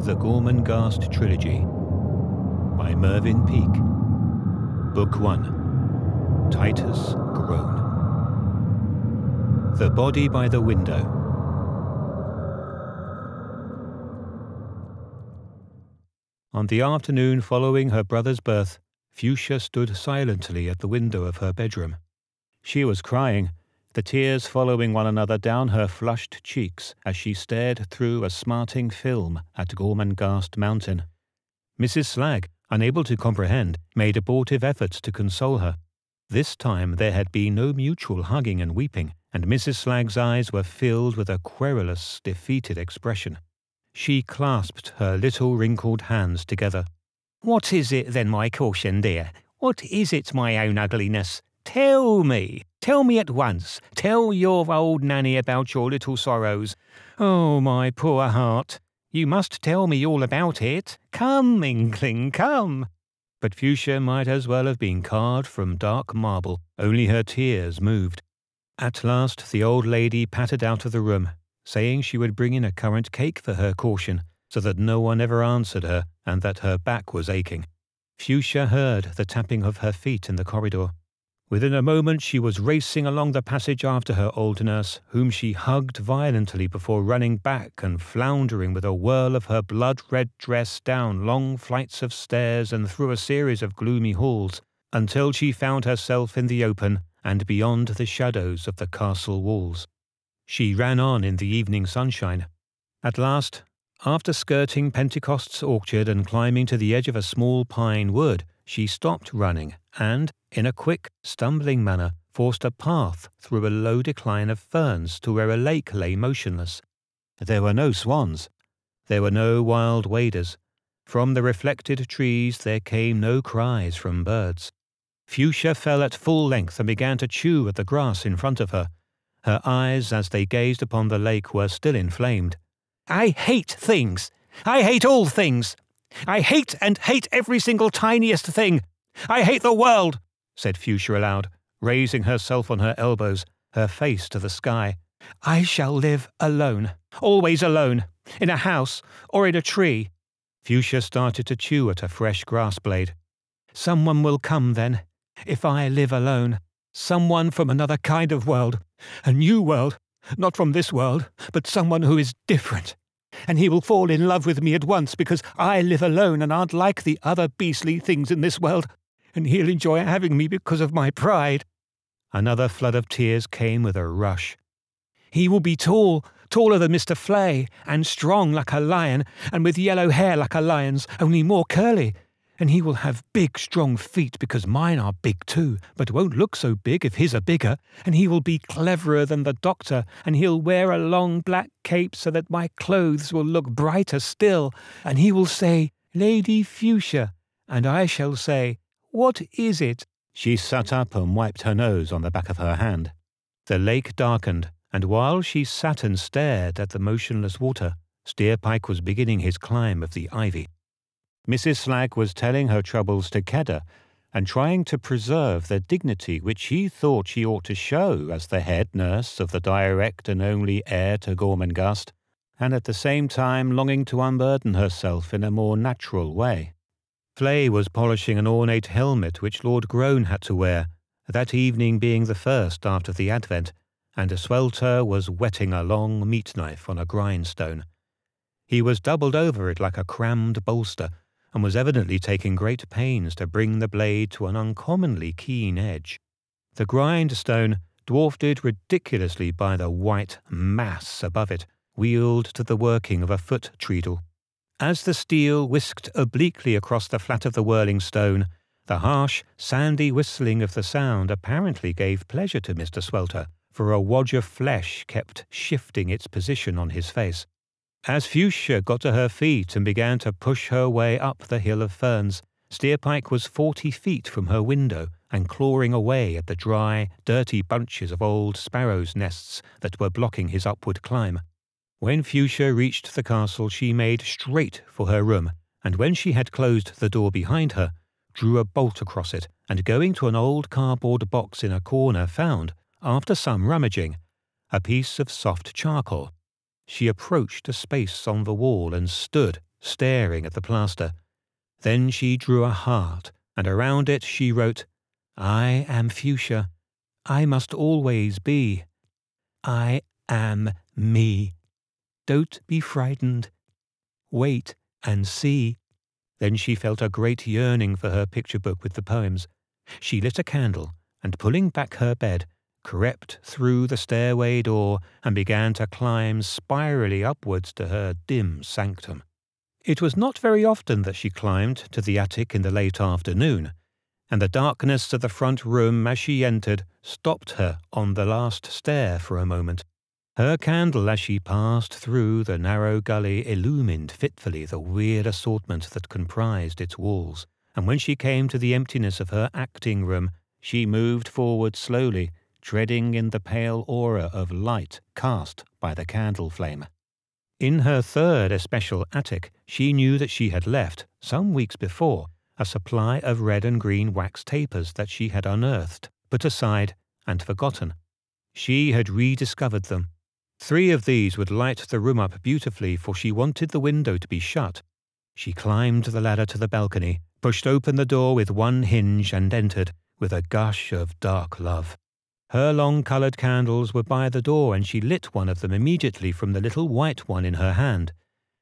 The Gormenghast Trilogy by Mervyn Peake. Book 1. Titus Groan. The Body by the Window. On the afternoon following her brother's birth, Fuchsia stood silently at the window of her bedroom. She was crying, the tears following one another down her flushed cheeks as she stared through a smarting film at Gormenghast Mountain. Mrs. Slagg, unable to comprehend, made abortive efforts to console her. This time there had been no mutual hugging and weeping, and Mrs. Slagg's eyes were filled with a querulous, defeated expression. She clasped her little wrinkled hands together. "What is it then, my caution, dear? What is it, my own ugliness? Tell me at once. Tell your old Nanny about your little sorrows. Oh, my poor heart. You must tell me all about it. Come, Inkling, come." But Fuchsia might as well have been carved from dark marble, only her tears moved. At last the old lady pattered out of the room, saying she would bring in a currant cake for her caution, so that no one ever answered her and that her back was aching. Fuchsia heard the tapping of her feet in the corridor. Within a moment she was racing along the passage after her old nurse, whom she hugged violently before running back and floundering with a whirl of her blood-red dress down long flights of stairs and through a series of gloomy halls, until she found herself in the open and beyond the shadows of the castle walls. She ran on in the evening sunshine. At last, after skirting Pentecost's orchard and climbing to the edge of a small pine wood, she stopped running and, in a quick, stumbling manner, forced a path through a low decline of ferns to where a lake lay motionless. There were no swans. There were no wild waders. From the reflected trees there came no cries from birds. Fuchsia fell at full length and began to chew at the grass in front of her. Her eyes, as they gazed upon the lake, were still inflamed. "I hate things! I hate all things! I hate every single tiniest thing! I hate the world!" said Fuchsia aloud, raising herself on her elbows, her face to the sky. "I shall live alone, always alone, in a house or in a tree." Fuchsia started to chew at a fresh grass blade. "Someone will come then, if I live alone. Someone from another kind of world, a new world, not from this world, but someone who is different. And he will fall in love with me at once because I live alone and aren't like the other beastly things in this world. And he'll enjoy having me because of my pride." Another flood of tears came with a rush. "He will be tall, taller than Mr. Flay, and strong like a lion, and with yellow hair like a lion's, only more curly. And he will have big, strong feet because mine are big too, but won't look so big if his are bigger. And he will be cleverer than the doctor, and he'll wear a long black cape so that my clothes will look brighter still. And he will say, 'Lady Fuchsia,' and I shall say, 'What is it?'" She sat up and wiped her nose on the back of her hand. The lake darkened, and while she sat and stared at the motionless water, Steerpike was beginning his climb of the ivy. Mrs. Slagg was telling her troubles to Kedda, and trying to preserve the dignity which she thought she ought to show as the head nurse of the direct and only heir to Gormenghast, and at the same time longing to unburden herself in a more natural way. Flay was polishing an ornate helmet which Lord Groan had to wear, that evening being the first after the Advent, and Swelter was whetting a long meat-knife on a grindstone. He was doubled over it like a crammed bolster, and was evidently taking great pains to bring the blade to an uncommonly keen edge. The grindstone, dwarfed ridiculously by the white mass above it, wheeled to the working of a foot treadle. As the steel whisked obliquely across the flat of the whirling stone, the harsh, sandy whistling of the sound apparently gave pleasure to Mr. Swelter, for a wodge of flesh kept shifting its position on his face. As Fuchsia got to her feet and began to push her way up the hill of ferns, Steerpike was 40 feet from her window and clawing away at the dry, dirty bunches of old sparrows' nests that were blocking his upward climb. When Fuchsia reached the castle, she made straight for her room, and when she had closed the door behind her, drew a bolt across it, and going to an old cardboard box in a corner found, after some rummaging, a piece of soft charcoal. She approached a space on the wall and stood, staring at the plaster. Then she drew a heart, and around it she wrote, "I am Fuchsia. I must always be. I am me. Don't be frightened. Wait and see." Then she felt a great yearning for her picture book with the poems. She lit a candle, and pulling back her bed, crept through the stairway door and began to climb spirally upwards to her dim sanctum. It was not very often that she climbed to the attic in the late afternoon, and the darkness of the front room as she entered stopped her on the last stair for a moment. Her candle as she passed through the narrow gully illumined fitfully the weird assortment that comprised its walls, and when she came to the emptiness of her acting room, she moved forward slowly, treading in the pale aura of light cast by the candle flame. In her third especial attic, she knew that she had left, some weeks before, a supply of red and green wax tapers that she had unearthed, put aside, and forgotten. She had rediscovered them. 3 of these would light the room up beautifully, for she wanted the window to be shut. She climbed the ladder to the balcony, pushed open the door with one hinge, and entered, with a gush of dark love. Her long-coloured candles were by the door, and she lit one of them immediately from the little white one in her hand.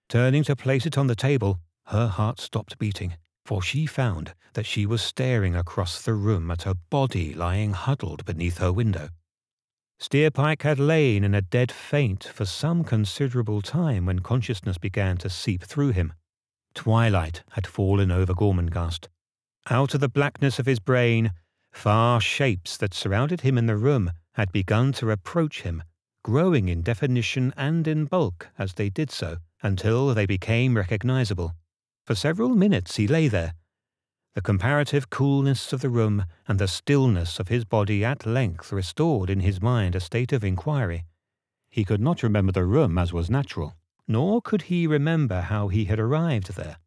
Turning to place it on the table, her heart stopped beating, for she found that she was staring across the room at a body lying huddled beneath her window. Steerpike had lain in a dead faint for some considerable time when consciousness began to seep through him. Twilight had fallen over Gormenghast. Out of the blackness of his brain, far shapes that surrounded him in the room had begun to approach him, growing in definition and in bulk as they did so, until they became recognizable. For several minutes he lay there. The comparative coolness of the room and the stillness of his body at length restored in his mind a state of inquiry. He could not remember the room as was natural, nor could he remember how he had arrived there.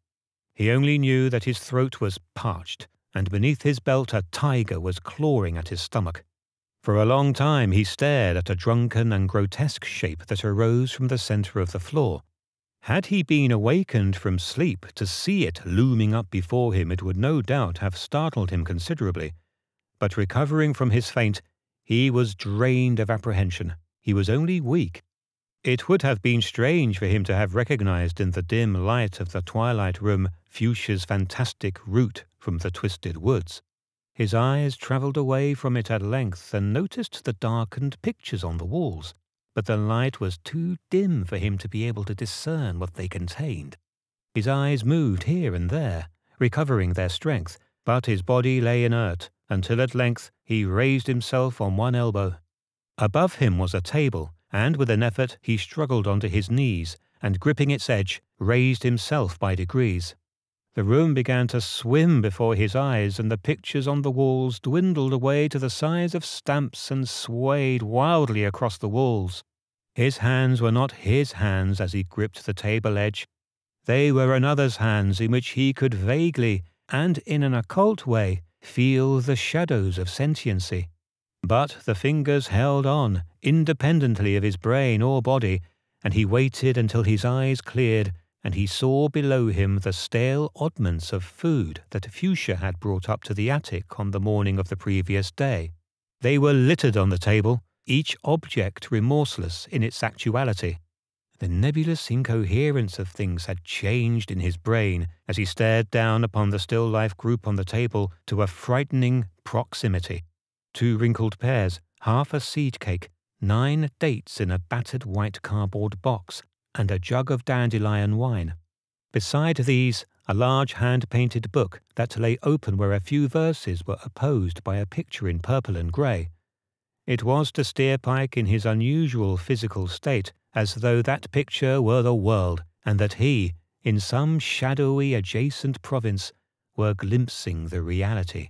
He only knew that his throat was parched, and beneath his belt a tiger was clawing at his stomach. For a long time he stared at a drunken and grotesque shape that arose from the centre of the floor. Had he been awakened from sleep to see it looming up before him, it would no doubt have startled him considerably. But recovering from his faint, he was drained of apprehension. He was only weak. It would have been strange for him to have recognized in the dim light of the twilight room Fuchsia's fantastic route from the twisted woods. His eyes travelled away from it at length and noticed the darkened pictures on the walls, but the light was too dim for him to be able to discern what they contained. His eyes moved here and there, recovering their strength, but his body lay inert, until at length he raised himself on one elbow. Above him was a table, and with an effort he struggled onto his knees, and gripping its edge, raised himself by degrees. The room began to swim before his eyes, and the pictures on the walls dwindled away to the size of stamps and swayed wildly across the walls. His hands were not his hands as he gripped the table edge. They were another's hands in which he could vaguely, and in an occult way, feel the shadows of sentiency. But the fingers held on, independently of his brain or body, and he waited until his eyes cleared, and he saw below him the stale oddments of food that Fuchsia had brought up to the attic on the morning of the previous day. They were littered on the table, each object remorseless in its actuality. The nebulous incoherence of things had changed in his brain as he stared down upon the still life group on the table to a frightening proximity. 2 wrinkled pears, half a seed cake, 9 dates in a battered white cardboard box, and a jug of dandelion wine. Beside these, a large hand-painted book that lay open where a few verses were opposed by a picture in purple and grey. It was to Steerpike in his unusual physical state as though that picture were the world, and that he, in some shadowy adjacent province, were glimpsing the reality.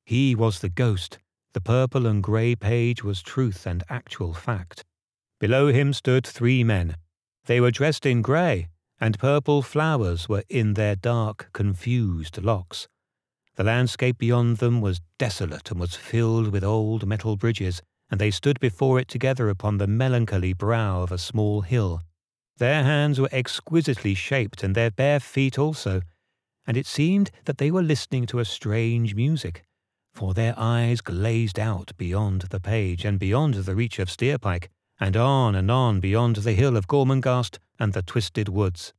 He was the ghost. The purple and grey page was truth and actual fact. Below him stood 3 men. They were dressed in grey, and purple flowers were in their dark, confused locks. The landscape beyond them was desolate and was filled with old metal bridges, and they stood before it together upon the melancholy brow of a small hill. Their hands were exquisitely shaped, and their bare feet also, and it seemed that they were listening to a strange music, for their eyes glazed out beyond the page and beyond the reach of Steerpike, and on beyond the hill of Gormenghast and the twisted woods.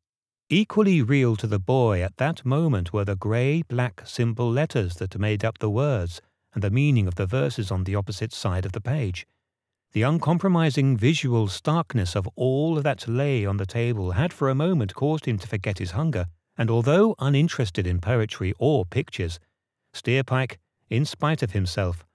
Equally real to the boy at that moment were the grey-black simple letters that made up the words and the meaning of the verses on the opposite side of the page. The uncompromising visual starkness of all that lay on the table had for a moment caused him to forget his hunger, and although uninterested in poetry or pictures, Steerpike, in spite of himself,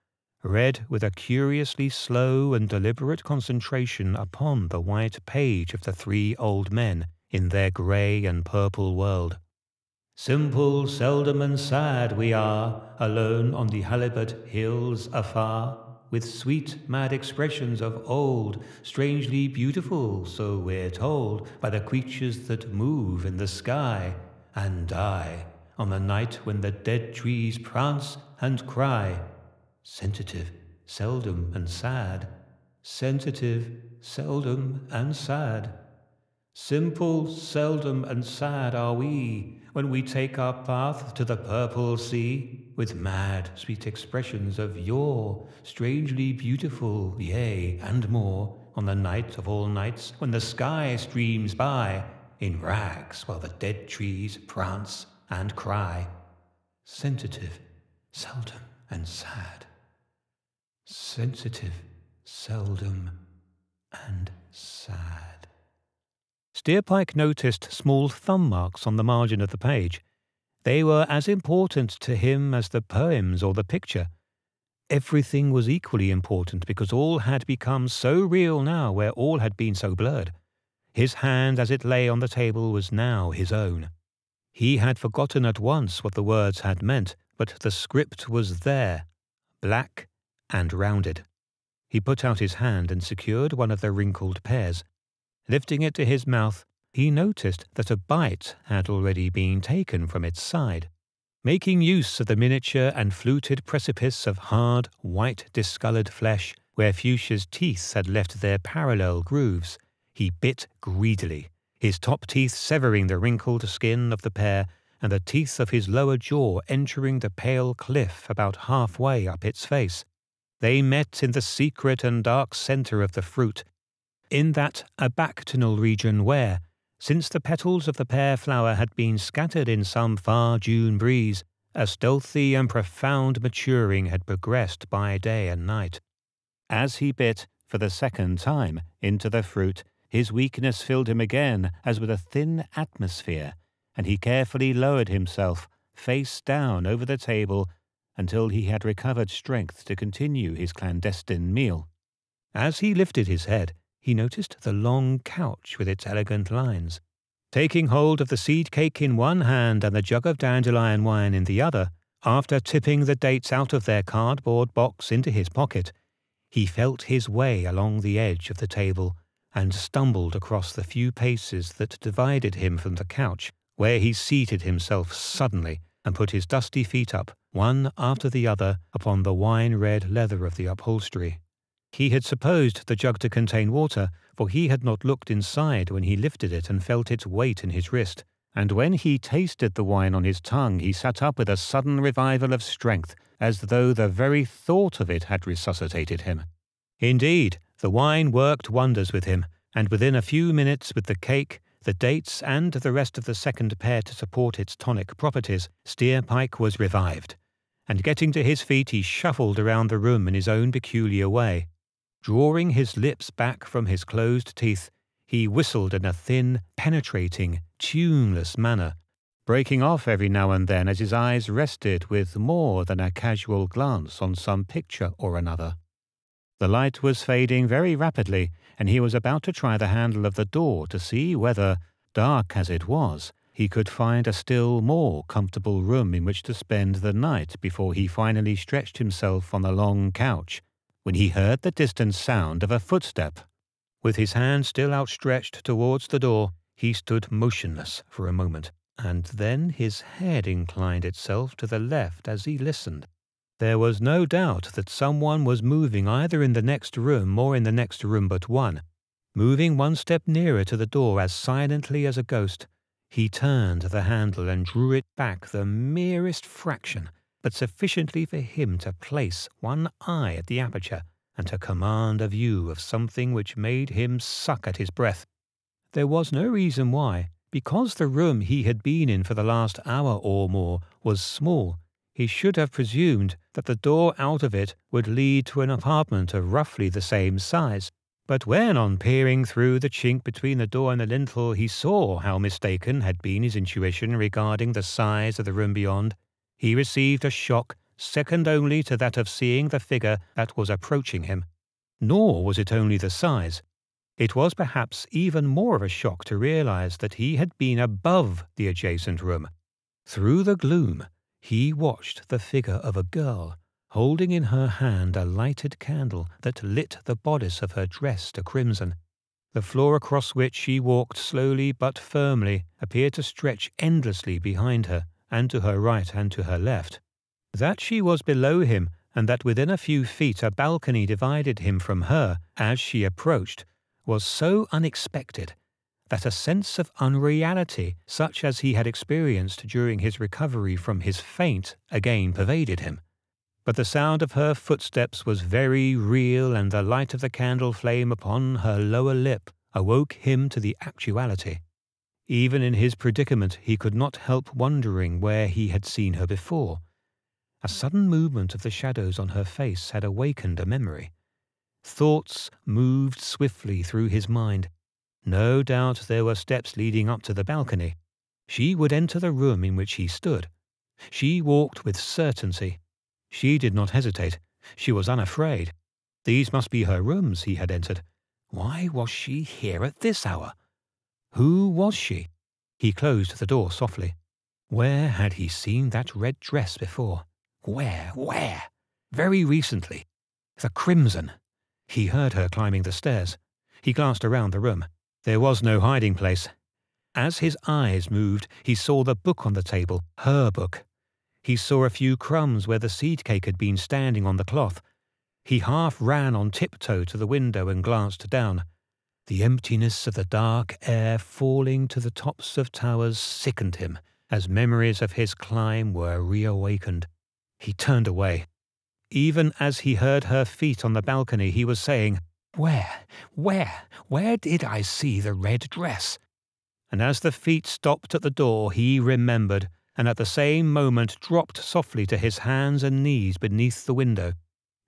read with a curiously slow and deliberate concentration upon the white page of the three old men in their grey and purple world. Simple, seldom and sad we are, alone on the halibut hills afar, with sweet, mad expressions of old, strangely beautiful, so we're told, by the creatures that move in the sky and die on the night when the dead trees prance and cry. Sensitive, seldom and sad, sensitive, seldom and sad. Simple, seldom and sad are we, when we take our path to the purple sea, with mad, sweet expressions of yore, strangely beautiful, yea, and more, on the night of all nights, when the sky streams by, in rags, while the dead trees prance and cry. Sensitive, seldom and sad. Sensitive, seldom and sad. Steerpike noticed small thumb marks on the margin of the page. They were as important to him as the poems or the picture. Everything was equally important because all had become so real now where all had been so blurred. His hand as it lay on the table was now his own. He had forgotten at once what the words had meant, but the script was there, black and rounded. He put out his hand and secured one of the wrinkled pears. Lifting it to his mouth, he noticed that a bite had already been taken from its side. Making use of the miniature and fluted precipice of hard, white, discoloured flesh, where Fuchsia's teeth had left their parallel grooves, he bit greedily, his top teeth severing the wrinkled skin of the pear, and the teeth of his lower jaw entering the pale cliff about halfway up its face. They met in the secret and dark centre of the fruit, in that abactinal region where, since the petals of the pear flower had been scattered in some far June breeze, a stealthy and profound maturing had progressed by day and night. As he bit, for the second time, into the fruit, his weakness filled him again as with a thin atmosphere, and he carefully lowered himself, face down over the table, until he had recovered strength to continue his clandestine meal. As he lifted his head, he noticed the long couch with its elegant lines. Taking hold of the seed cake in one hand and the jug of dandelion wine in the other, after tipping the dates out of their cardboard box into his pocket, he felt his way along the edge of the table and stumbled across the few paces that divided him from the couch, where he seated himself suddenly and put his dusty feet up, one after the other, upon the wine-red leather of the upholstery. He had supposed the jug to contain water, for he had not looked inside when he lifted it and felt its weight in his wrist, and when he tasted the wine on his tongue he sat up with a sudden revival of strength, as though the very thought of it had resuscitated him. Indeed, the wine worked wonders with him, and within a few minutes, with the cake, the dates, and the rest of the second pear to support its tonic properties, Steerpike was revived, and getting to his feet he shuffled around the room in his own peculiar way. Drawing his lips back from his closed teeth, he whistled in a thin, penetrating, tuneless manner, breaking off every now and then as his eyes rested with more than a casual glance on some picture or another. The light was fading very rapidly, and he was about to try the handle of the door to see whether, dark as it was, he could find a still more comfortable room in which to spend the night before he finally stretched himself on the long couch, when he heard the distant sound of a footstep. With his hand still outstretched towards the door, he stood motionless for a moment, and then his head inclined itself to the left as he listened. There was no doubt that someone was moving either in the next room or in the next room but one. Moving one step nearer to the door as silently as a ghost, he turned the handle and drew it back the merest fraction, but sufficiently for him to place one eye at the aperture and to command a view of something which made him suck at his breath. There was no reason why. Because the room he had been in for the last hour or more was small, he should have presumed that the door out of it would lead to an apartment of roughly the same size. But when, on peering through the chink between the door and the lintel, he saw how mistaken had been his intuition regarding the size of the room beyond, he received a shock second only to that of seeing the figure that was approaching him. Nor was it only the size. It was perhaps even more of a shock to realize that he had been above the adjacent room. Through the gloom, he watched the figure of a girl, holding in her hand a lighted candle that lit the bodice of her dress to crimson. The floor across which she walked slowly but firmly appeared to stretch endlessly behind her, and to her right and to her left. That she was below him, and that within a few feet a balcony divided him from her as she approached, was so unexpected that a sense of unreality, such as he had experienced during his recovery from his faint, again pervaded him. But the sound of her footsteps was very real, and the light of the candle flame upon her lower lip awoke him to the actuality. Even in his predicament he could not help wondering where he had seen her before. A sudden movement of the shadows on her face had awakened a memory. Thoughts moved swiftly through his mind. No doubt there were steps leading up to the balcony. She would enter the room in which he stood. She walked with certainty. She did not hesitate. She was unafraid. These must be her rooms he had entered. Why was she here at this hour? Who was she? He closed the door softly. Where had he seen that red dress before? Where? Very recently. The crimson. He heard her climbing the stairs. He glanced around the room. There was no hiding place. As his eyes moved, he saw the book on the table, her book. He saw a few crumbs where the seed cake had been standing on the cloth. He half ran on tiptoe to the window and glanced down. The emptiness of the dark air falling to the tops of towers sickened him, as memories of his climb were reawakened. He turned away. Even as he heard her feet on the balcony, he was saying, Where did I see the red dress? And as the feet stopped at the door, he remembered, and at the same moment dropped softly to his hands and knees beneath the window.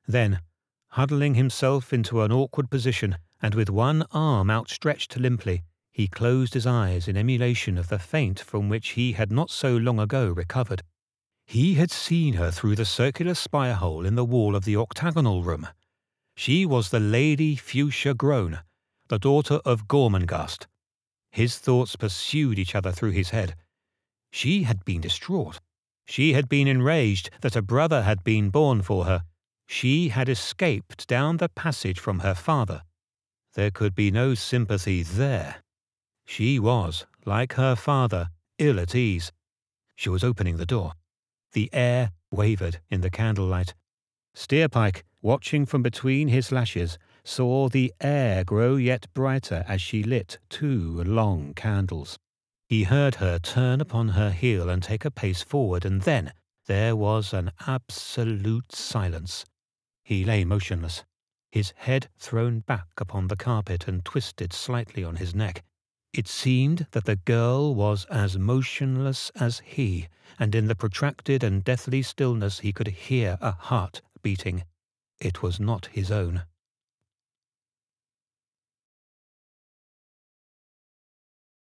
Then, huddling himself into an awkward position, and with one arm outstretched limply, he closed his eyes in emulation of the faint from which he had not so long ago recovered. He had seen her through the circular spire-hole in the wall of the octagonal room. She was the Lady Fuchsia Groan, the daughter of Gormenghast. His thoughts pursued each other through his head. She had been distraught. She had been enraged that a brother had been born for her. She had escaped down the passage from her father. There could be no sympathy there. She was, like her father, ill at ease. She was opening the door. The air wavered in the candlelight. Steerpike, watching from between his lashes, saw the air grow yet brighter as she lit 2 long candles. He heard her turn upon her heel and take a pace forward, and then there was an absolute silence. He lay motionless, his head thrown back upon the carpet and twisted slightly on his neck. It seemed that the girl was as motionless as he, and in the protracted and deathly stillness he could hear a heart beating. It was not his own.